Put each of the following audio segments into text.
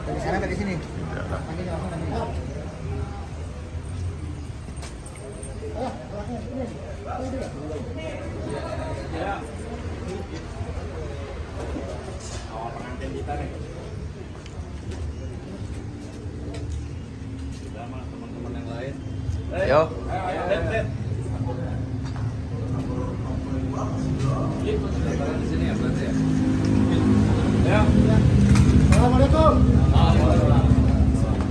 Dari sana ke sini. Pengantin kita nih. Sama teman-teman yang lain. Yo. Di sini ya berarti ya. Ya. Assalamualaikum.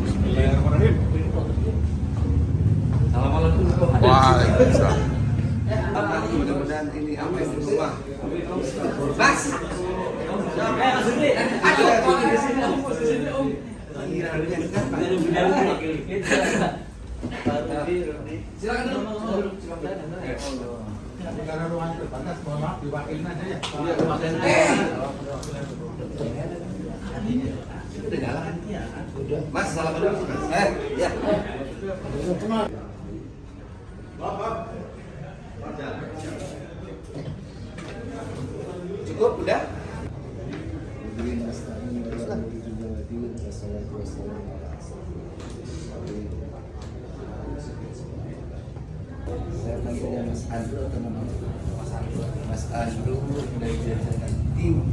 Bismillahirrahmanirrahim. Assalamualaikum. Waalaikumsalam. Mudah-mudahan ini apa yang berubah. Mas. Aduh, di sini Om. Silakan dulu. Karena ruangan terbatas, mohon maaf diwakilin aja ya. Udah jalan. Mas, salam dulu. Ya. Cukup, udah? Saya panggilnya Mas Andrew atau Mas Andrew dari jajaran tim.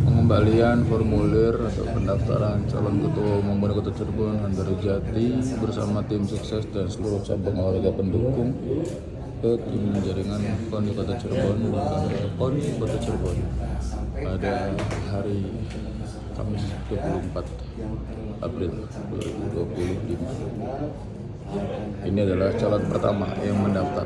Pengembalian formulir atau pendaftaran calon ketua umum Wali Kota Cirebon Andari Jati bersama tim sukses dan seluruh cabang olahraga pendukung ke tim jaringan KONI Kota Cirebon dan KONI Kota Cirebon pada hari Kamis 24 April 2025. Ini adalah calon pertama yang mendaftar.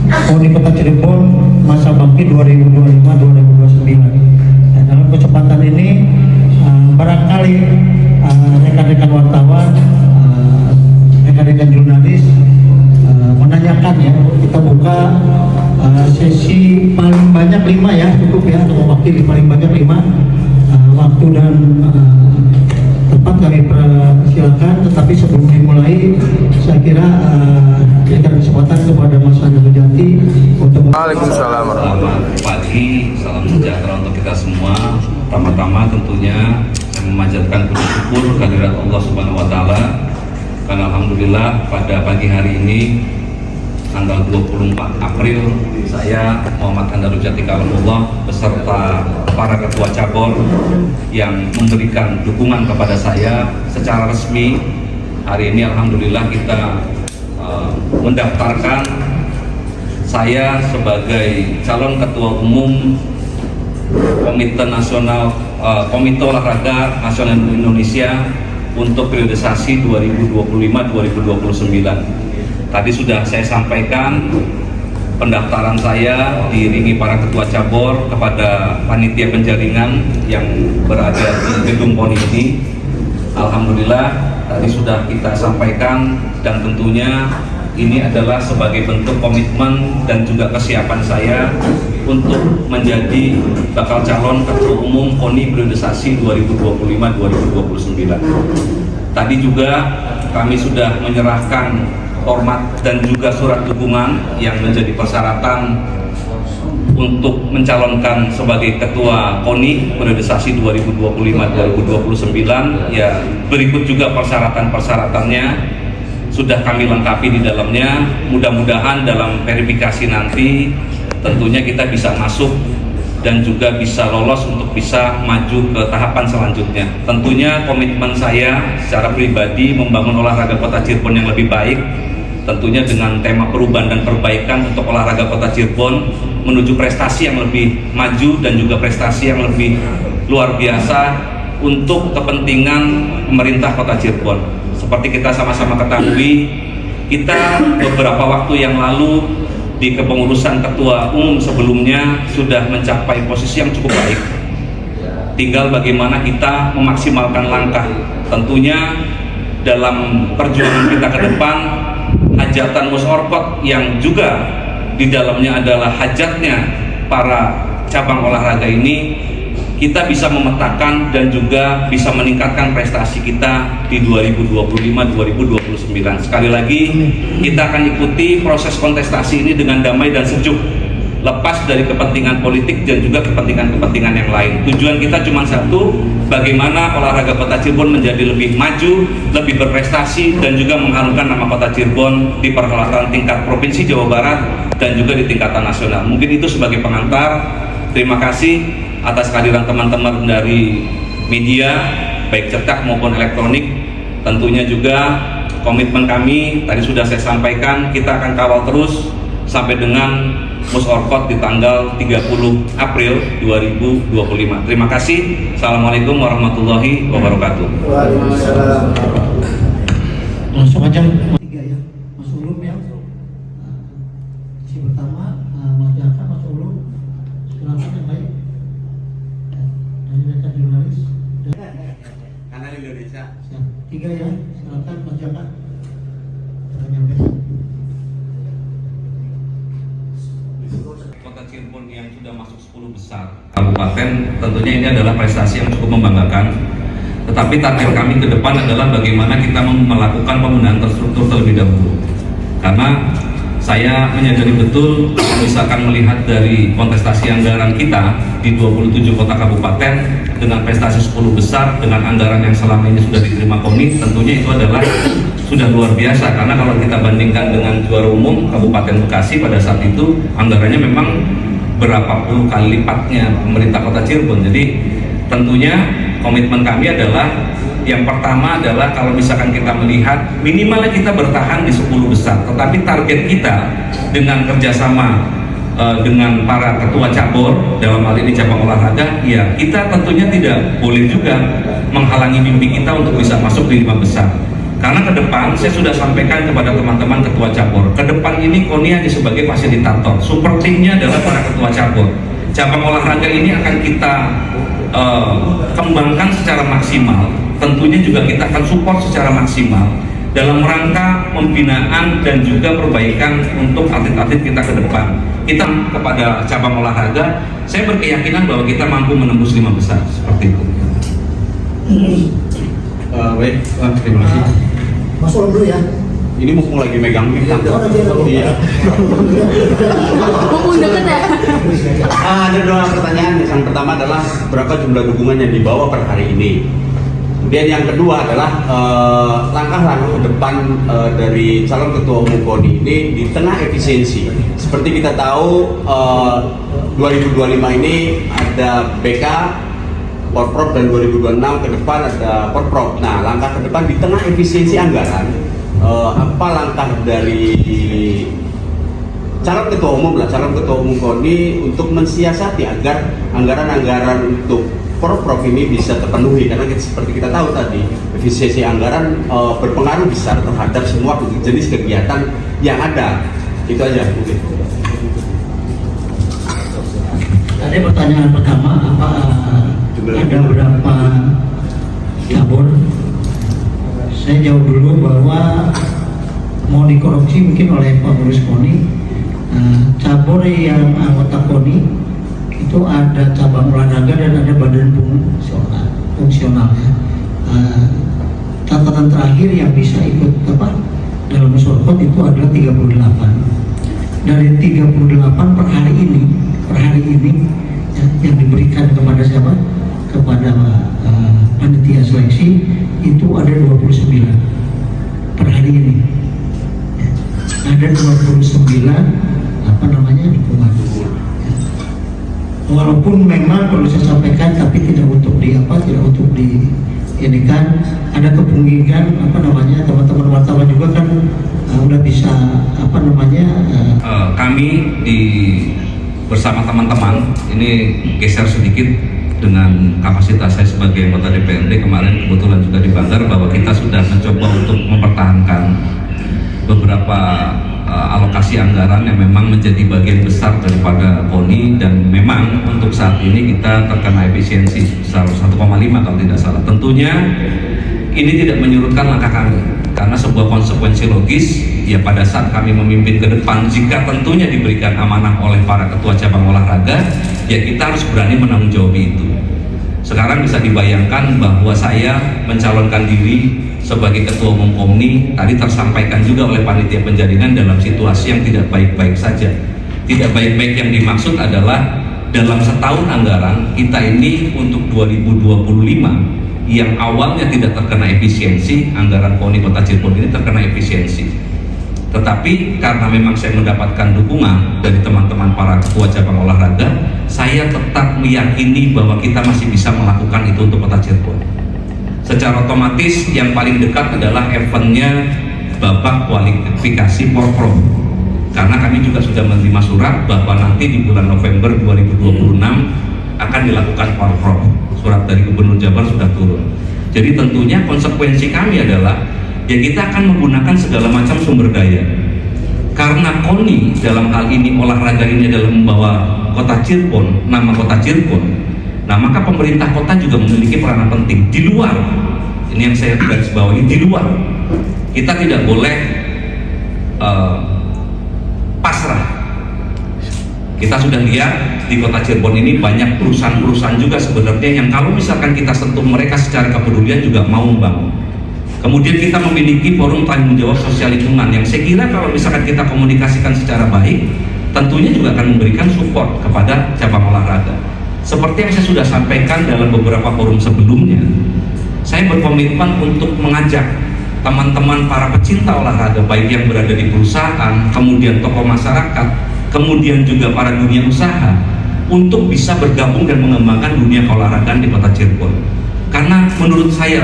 KONI Kota Cirebon masa bakti 2025-2029. Dan dalam kesempatan ini barangkali rekan-rekan wartawan, rekan-rekan jurnalis menanyakan ya, kita buka sesi paling banyak 5 ya, cukup ya untuk mewakili paling banyak 5. Waktu dan tempat kami persilakan, tetapi sebelum dimulai saya kira berikan kesempatan kepada Mas Andrew Jati untuk. Waalaikumsalam warahmatullahi Selamat pagi, salam sejahtera untuk kita semua. Pertama-tama tentunya saya memanjatkan puji syukur kehadirat Allah Subhanahu wa taala karena alhamdulillah pada pagi hari ini tanggal 24 April saya Muhammad Andari Jati Kalamullah beserta para ketua cabur yang memberikan dukungan kepada saya secara resmi. Hari ini alhamdulillah kita mendaftarkan saya sebagai calon ketua umum Komite Nasional Komite Olahraga Nasional Indonesia untuk periodisasi 2025-2029. Tadi sudah saya sampaikan pendaftaran saya diiringi para ketua cabur kepada panitia penjaringan yang berada di gedung KONI ini. Alhamdulillah tadi sudah kita sampaikan dan tentunya ini adalah sebagai bentuk komitmen dan juga kesiapan saya untuk menjadi bakal calon ketua umum KONI periodisasi 2025-2029. Tadi juga kami sudah menyerahkan format dan juga surat dukungan yang menjadi persyaratan untuk mencalonkan sebagai ketua KONI periodisasi 2025-2029. Ya, berikut juga persyaratan-persyaratannya sudah kami lengkapi di dalamnya. Mudah-mudahan dalam verifikasi nanti tentunya kita bisa masuk dan juga bisa lolos untuk bisa maju ke tahapan selanjutnya. Tentunya komitmen saya secara pribadi membangun olahraga Kota Cirebon yang lebih baik, tentunya dengan tema perubahan dan perbaikan untuk olahraga Kota Cirebon menuju prestasi yang lebih maju dan juga prestasi yang lebih luar biasa untuk kepentingan pemerintah Kota Cirebon. Seperti kita sama-sama ketahui, kita beberapa waktu yang lalu di kepengurusan ketua umum sebelumnya sudah mencapai posisi yang cukup baik. Tinggal bagaimana kita memaksimalkan langkah. Tentunya dalam perjuangan kita ke depan, hajatan musyawarah yang juga di dalamnya adalah hajatnya para cabang olahraga ini, kita bisa memetakan dan juga bisa meningkatkan prestasi kita di 2025-2029. Sekali lagi, kita akan ikuti proses kontestasi ini dengan damai dan sejuk. lepas dari kepentingan politik dan juga kepentingan-kepentingan yang lain. Tujuan kita cuma satu, bagaimana olahraga Kota Cirebon menjadi lebih maju, lebih berprestasi, dan juga mengharumkan nama Kota Cirebon di perhelatan tingkat Provinsi Jawa Barat dan juga di tingkatan nasional. Mungkin itu sebagai pengantar. Terima kasih atas kehadiran teman-teman dari media, baik cetak maupun elektronik. Tentunya juga komitmen kami tadi sudah saya sampaikan, kita akan kawal terus sampai dengan Musorkot di tanggal 30 April 2025. Terima kasih. Assalamualaikum warahmatullahi wabarakatuh. Waalaikumsalam. Langsung aja tiga ya, Mas Ulum ya. Si pertama Mas Jaka, Mas Ulum, silakan yang baik. Dari rekan jurnalis. Kanal Indonesia. Siap. Tiga ya, silakan Mas Jaka. Kota Cirebon yang sudah masuk 10 besar kabupaten, tentunya ini adalah prestasi yang cukup membanggakan. Tetapi target kami ke depan adalah bagaimana kita melakukan pembenahan terstruktur terlebih dahulu. Karena saya menyadari betul, misalkan melihat dari kontestasi anggaran kita di 27 kota kabupaten dengan prestasi 10 besar, dengan anggaran yang selama ini sudah diterima KONI, tentunya itu adalah sudah luar biasa. Karena kalau kita bandingkan dengan juara umum Kabupaten Bekasi pada saat itu, anggarannya memang berapa puluh kali lipatnya pemerintah Kota Cirebon. Jadi tentunya komitmen kami adalah yang pertama adalah kalau misalkan kita melihat minimalnya kita bertahan di 10 besar, tetapi target kita dengan kerjasama dengan para ketua cabur dalam hal ini cabang olahraga, ya kita tentunya tidak boleh juga menghalangi mimpi kita untuk bisa masuk di 5 besar. Karena ke depan saya sudah sampaikan kepada teman-teman ketua cabur, ke depan ini KONI hanya sebagai fasilitator, super timnya adalah para ketua cabur. Cabang olahraga ini akan kita kembangkan secara maksimal. Tentunya juga kita akan support secara maksimal dalam rangka pembinaan dan juga perbaikan untuk atlet-atlet kita ke depan. Kita kepada cabang olahraga, saya berkeyakinan bahwa kita mampu menembus 5 besar seperti itu. Baik, terima kasih. Mas Ulum dulu ya. Ini mumpung lagi megang mic. Iya. Mumpung deket ya? Ada dua pertanyaan. Yang pertama adalah berapa jumlah dukungan yang dibawa per hari ini. Kemudian yang kedua adalah langkah-langkah ke depan dari calon ketua umum KONI ini di tengah efisiensi. Seperti kita tahu 2025 ini ada BK, Porprov, dan 2026 ke depan ada Porprov. Nah, langkah ke depan di tengah efisiensi anggaran, apa langkah dari calon ketua umum KONI untuk mensiasati agar anggaran-anggaran untuk Porprov ini bisa terpenuhi, karena seperti kita tahu tadi efisiensi anggaran berpengaruh besar terhadap semua jenis kegiatan yang ada. Itu aja mungkin. Tadi pertanyaan pertama, apa ada berapa cabur? Saya jawab dulu bahwa mau dikoreksi mungkin oleh Pak Gurus KONI. Cabur yang anggota KONI itu ada cabang olahraga dan ada badan fungsional ya. Catatan terakhir yang bisa ikut dalam Musorkot itu adalah 38. Dari 38 per hari ini ya, yang diberikan kepada siapa? Kepada panitia seleksi itu ada 29 per hari ini ya. Ada 29 dukungan ya. Walaupun memang perlu saya sampaikan, tapi tidak untuk ini kan ada kemungkinan teman-teman wartawan juga kan udah bisa kami bersama teman-teman ini geser sedikit dengan kapasitas saya sebagai anggota DPRD. Kemarin kebetulan juga di Banggar bahwa kita sudah mencoba untuk mempertahankan beberapa alokasi anggaran yang memang menjadi bagian besar daripada KONI, dan memang untuk saat ini kita terkena efisiensi sebesar 1,5 kalau tidak salah. Tentunya ini tidak menyurutkan langkah kami, karena sebuah konsekuensi logis ya pada saat kami memimpin ke depan, jika tentunya diberikan amanah oleh para ketua cabang olahraga, ya kita harus berani menanggung jawab itu. Sekarang bisa dibayangkan bahwa saya mencalonkan diri sebagai ketua umum KONI tadi tersampaikan juga oleh panitia penjaringan dalam situasi yang tidak baik-baik saja. Tidak baik-baik yang dimaksud adalah dalam setahun anggaran kita ini untuk 2025 yang awalnya tidak terkena efisiensi, anggaran KONI Kota Cirebon ini terkena efisiensi. Tetapi karena memang saya mendapatkan dukungan dari teman-teman para ketua cabang olahraga, saya tetap meyakini bahwa kita masih bisa melakukan itu untuk Kota Cirebon. Secara otomatis yang paling dekat adalah eventnya babak kualifikasi Porpro, karena kami juga sudah menerima surat bahwa nanti di bulan November 2026 akan dilakukan Porpro. Surat dari Gubernur Jabar sudah turun. Jadi tentunya konsekuensi kami adalah ya kita akan menggunakan segala macam sumber daya. Karena KONI dalam hal ini olahraga ini adalah membawa Kota Cirebon, nama Kota Cirebon. Nah, maka pemerintah kota juga memiliki peranan penting di luar. Ini yang saya garis bawahi, di luar. Kita tidak boleh pasrah. Kita sudah lihat di Kota Cirebon ini banyak perusahaan-perusahaan juga sebenarnya yang kalau misalkan kita sentuh mereka secara kepedulian juga mau membangun. Kemudian kita memiliki forum tanggung jawab sosial lingkungan yang saya kira kalau misalkan kita komunikasikan secara baik, tentunya juga akan memberikan support kepada cabang olahraga. Seperti yang saya sudah sampaikan dalam beberapa forum sebelumnya, saya berkomitmen untuk mengajak teman-teman para pecinta olahraga, baik yang berada di perusahaan, kemudian tokoh masyarakat, kemudian juga para dunia usaha, untuk bisa bergabung dan mengembangkan dunia keolahragaan di Kota Cirebon. Karena menurut saya,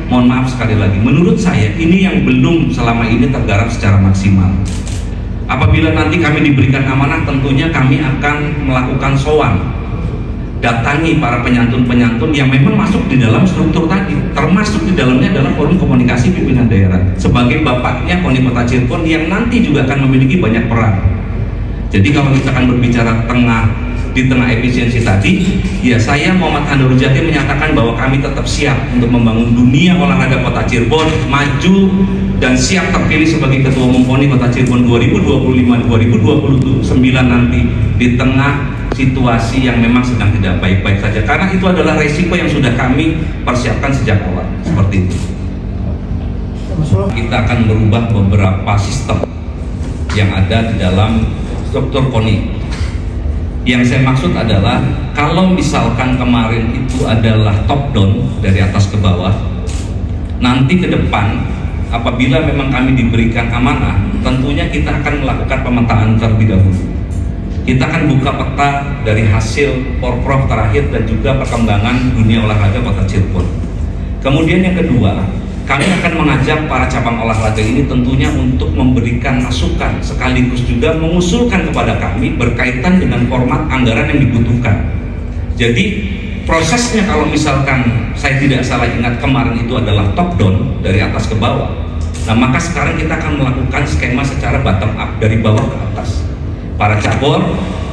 mohon maaf sekali lagi, menurut saya ini yang belum selama ini tergarap secara maksimal. Apabila nanti kami diberikan amanah, tentunya kami akan melakukan sowan, datangi para penyantun-penyantun yang memang masuk di dalam struktur tadi, termasuk di dalamnya adalah forum komunikasi pimpinan daerah sebagai bapaknya KONI Kota Cirebon yang nanti juga akan memiliki banyak peran. Jadi kalau misalkan berbicara di tengah efisiensi tadi, ya saya Muhammad Handoro Jati menyatakan bahwa kami tetap siap untuk membangun dunia olahraga Kota Cirebon, maju dan siap terpilih sebagai Ketua Umum KONI Kota Cirebon 2025-2029 nanti di tengah situasi yang memang sedang tidak baik-baik saja, karena itu adalah resiko yang sudah kami persiapkan sejak awal. Seperti itu. Kita akan merubah beberapa sistem yang ada di dalam struktur KONI. Yang saya maksud adalah kalau misalkan kemarin itu adalah top down dari atas ke bawah, nanti ke depan apabila memang kami diberikan amanah, tentunya kita akan melakukan pemetaan terlebih dahulu. Kita akan buka peta dari hasil Porprov terakhir dan juga perkembangan dunia olahraga Kota Cirebon. Kemudian yang kedua, kami akan mengajak para cabang olahraga ini tentunya untuk memberikan masukan sekaligus juga mengusulkan kepada kami berkaitan dengan format anggaran yang dibutuhkan. Jadi prosesnya kalau misalkan saya tidak salah ingat kemarin itu adalah top down dari atas ke bawah. Nah, maka sekarang kita akan melakukan skema secara bottom up dari bawah ke atas. Para cabur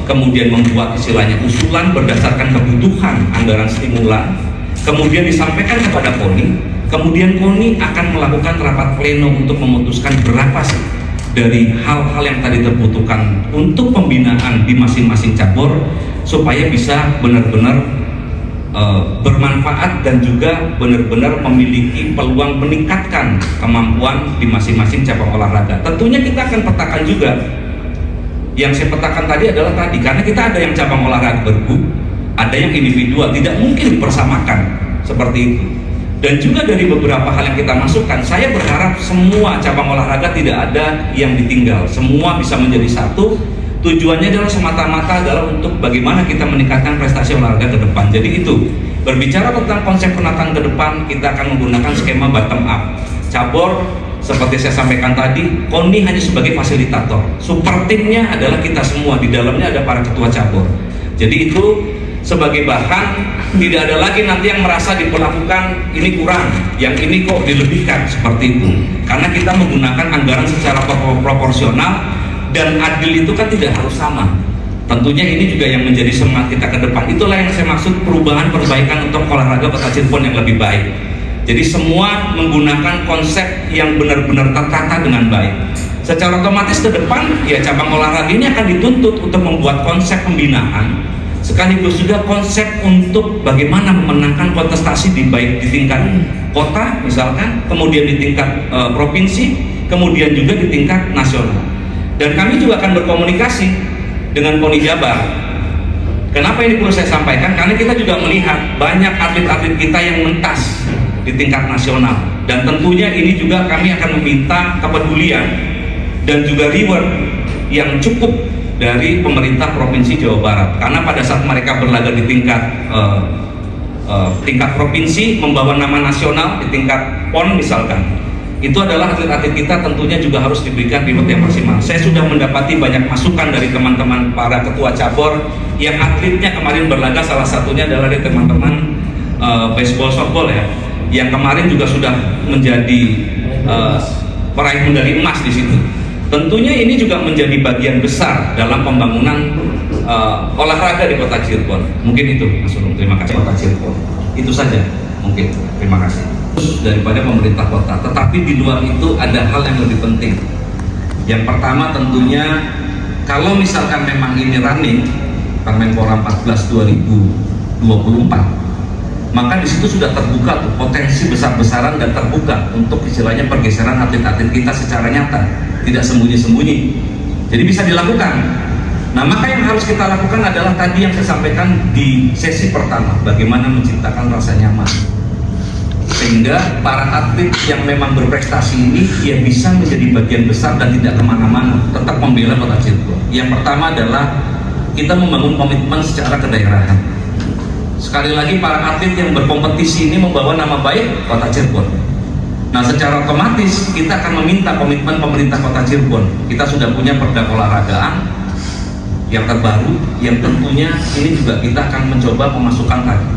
kemudian membuat istilahnya usulan berdasarkan kebutuhan anggaran stimulan, kemudian disampaikan kepada KONI, kemudian KONI akan melakukan rapat pleno untuk memutuskan berapa sih dari hal-hal yang tadi terbutuhkan untuk pembinaan di masing-masing cabur supaya bisa benar-benar bermanfaat dan juga benar-benar memiliki peluang meningkatkan kemampuan di masing-masing cabang olahraga. Tentunya kita akan petakan juga. Yang saya petakan tadi adalah karena kita ada yang cabang olahraga bergu, ada yang individual, tidak mungkin dipersamakan seperti itu. Dan juga dari beberapa hal yang kita masukkan, saya berharap semua cabang olahraga tidak ada yang ditinggal, semua bisa menjadi satu. Tujuannya adalah semata-mata adalah untuk bagaimana kita meningkatkan prestasi olahraga ke depan. Jadi itu, berbicara tentang konsep penataan ke depan, kita akan menggunakan skema bottom up. Cabur seperti saya sampaikan tadi, KONI hanya sebagai fasilitator. Super timnya adalah kita semua, di dalamnya ada para ketua cabur. Jadi itu sebagai bahan, tidak ada lagi nanti yang merasa diperlakukan ini kurang, yang ini kok dilebihkan, seperti itu. Karena kita menggunakan anggaran secara proporsional dan adil, itu kan tidak harus sama. Tentunya ini juga yang menjadi semangat kita ke depan. Itulah yang saya maksud perubahan perbaikan untuk olahraga Kota Cirebon yang lebih baik. Jadi semua menggunakan konsep yang benar-benar tertata dengan baik. Secara otomatis ke depan ya cabang olahraga ini akan dituntut untuk membuat konsep pembinaan sekaligus juga konsep untuk bagaimana memenangkan kontestasi baik di tingkat kota misalkan, kemudian di tingkat provinsi, kemudian juga di tingkat nasional. Dan kami juga akan berkomunikasi dengan PONI Jabar. Kenapa ini perlu saya sampaikan? Karena kita juga melihat banyak atlet-atlet kita yang mentas di tingkat nasional, dan tentunya ini juga kami akan meminta kepedulian dan juga reward yang cukup dari pemerintah Provinsi Jawa Barat, karena pada saat mereka berlaga di tingkat provinsi membawa nama nasional, di tingkat PON misalkan, itu adalah atlet-atlet kita tentunya juga harus diberikan reward yang maksimal. Saya sudah mendapati banyak masukan dari teman-teman para ketua cabur yang atletnya kemarin berlaga, salah satunya adalah dari teman-teman baseball softball ya, yang kemarin juga sudah menjadi peraih medali emas di situ. Tentunya ini juga menjadi bagian besar dalam pembangunan olahraga di Kota Cirebon. Mungkin itu, Mas Ulung. Terima kasih. Kota Cirebon. Itu saja. Mungkin. Terima kasih. Daripada pemerintah kota. Tetapi di luar itu ada hal yang lebih penting. Yang pertama tentunya, kalau misalkan memang ini running Permenpora 14 2024, maka di situ sudah terbuka tuh potensi besar-besaran dan terbuka untuk istilahnya pergeseran atlet-atlet kita secara nyata, tidak sembunyi-sembunyi. Jadi bisa dilakukan. Nah, maka yang harus kita lakukan adalah tadi yang saya sampaikan di sesi pertama, bagaimana menciptakan rasa nyaman, sehingga para atlet yang memang berprestasi ini ya bisa menjadi bagian besar dan tidak kemana-mana, tetap membela Kota Cirebon. Yang pertama adalah kita membangun komitmen secara kedaerahan. Sekali lagi, para atlet yang berkompetisi ini membawa nama baik Kota Cirebon. Nah, secara otomatis kita akan meminta komitmen pemerintah Kota Cirebon. Kita sudah punya perda olahragaan yang terbaru, yang tentunya ini juga kita akan mencoba memasukkan tadi.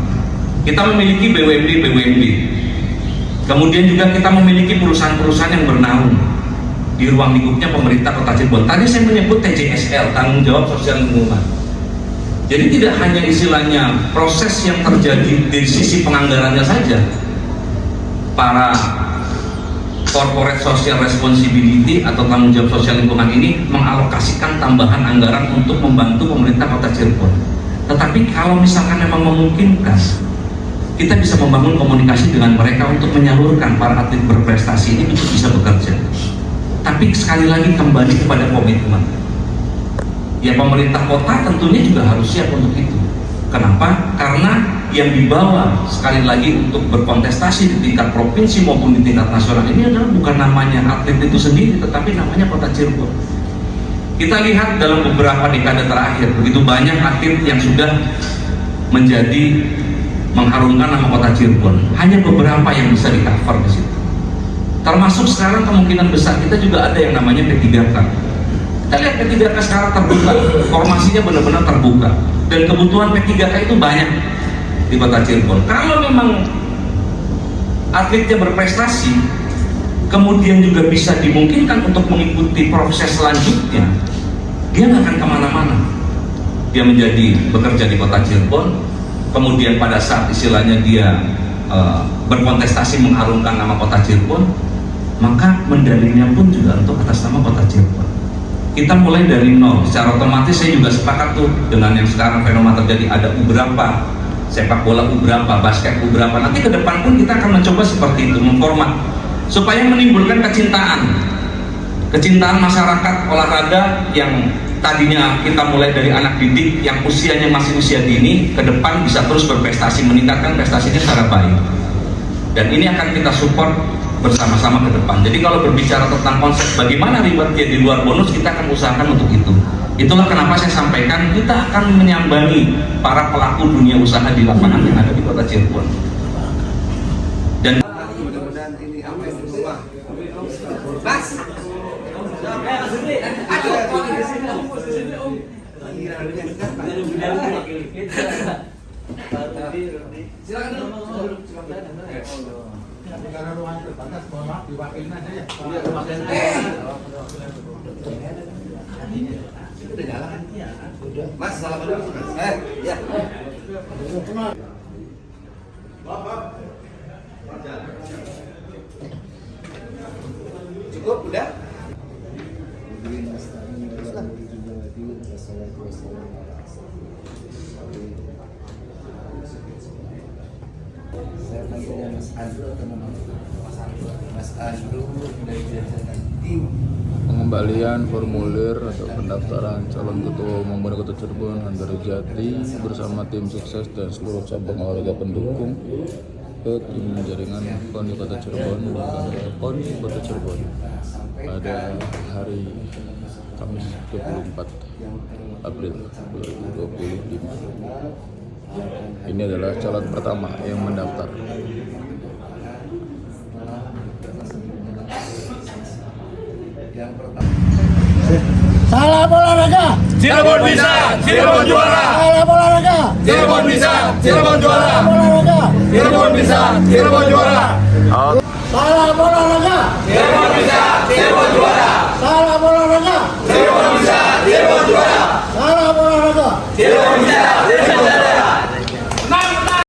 Kita memiliki BUMD, kemudian juga kita memiliki perusahaan-perusahaan yang bernaung di ruang lingkupnya pemerintah Kota Cirebon. Tadi saya menyebut TJSL, tanggung jawab sosial lingkungan. Jadi tidak hanya istilahnya proses yang terjadi dari sisi penganggarannya saja, para corporate social responsibility atau tanggung jawab sosial lingkungan ini mengalokasikan tambahan anggaran untuk membantu pemerintah Kota Cirebon. Tetapi kalau misalkan memang memungkinkan, kita bisa membangun komunikasi dengan mereka untuk menyalurkan para atlet berprestasi ini untuk bisa bekerja. Tapi sekali lagi kembali kepada komitmen. Ya, pemerintah kota tentunya juga harus siap untuk itu. Kenapa? Karena yang dibawa sekali lagi untuk berkontestasi di tingkat provinsi maupun di tingkat nasional ini adalah bukan namanya atlet itu sendiri, tetapi namanya Kota Cirebon. Kita lihat dalam beberapa dekade terakhir, begitu banyak atlet yang sudah menjadi mengharumkan nama Kota Cirebon. Hanya beberapa yang bisa di-cover di situ. Termasuk sekarang kemungkinan besar kita juga ada yang namanya P3K. Kita lihat P3K sekarang terbuka, formasinya benar-benar terbuka, dan kebutuhan P3K itu banyak di Kota Cirebon. Kalau memang atletnya berprestasi, kemudian juga bisa dimungkinkan untuk mengikuti proses selanjutnya, dia nggak akan kemana-mana. Dia menjadi bekerja di Kota Cirebon, kemudian pada saat istilahnya dia berkontestasi mengharumkan nama Kota Cirebon, maka medalinya pun juga untuk atas nama Kota Cirebon. Kita mulai dari nol. Secara otomatis saya juga sepakat tuh dengan yang sekarang fenomena terjadi, ada U-berapa, sepak bola U-berapa, basket U-berapa. Nanti ke depan pun kita akan mencoba seperti itu, memformat supaya menimbulkan kecintaan masyarakat olahraga yang tadinya kita mulai dari anak didik yang usianya masih usia dini, ke depan bisa terus berprestasi, meningkatkan prestasinya secara baik. Dan ini akan kita support bersama-sama ke depan. Jadi kalau berbicara tentang konsep bagaimana rewardnya di luar bonus, kita akan usahakan untuk itu. Itulah kenapa saya sampaikan kita akan menyambangi para pelaku dunia usaha di lapangan yang ada di Kota Cirebon. Dan mudah-mudahan ini apa yang berubah. Mas, Karena ruangan terbatas, mohon maaf diwakilin aja ya. udah jalan. Mas, salam dulu. Ya. Cukup, udah? Saya panggilnya Mas Andro, teman-teman. Mas Andro dari Jajaran Tim. pengembalian formulir atau pendaftaran calon ketua umum Wali Kota Cirebon Handari Jati bersama tim sukses dan seluruh cabang olahraga pendukung ke tim jaringan PON Kota Cirebon dan PON Kota Cirebon pada hari Kamis 24 April 2025. Ini adalah calon pertama yang mendaftar. Salam olahraga. Cirebon bisa, Cirebon juara. Salam olahraga. Cirebon bisa, Cirebon juara. Olahraga. Cirebon bisa, Cirebon juara.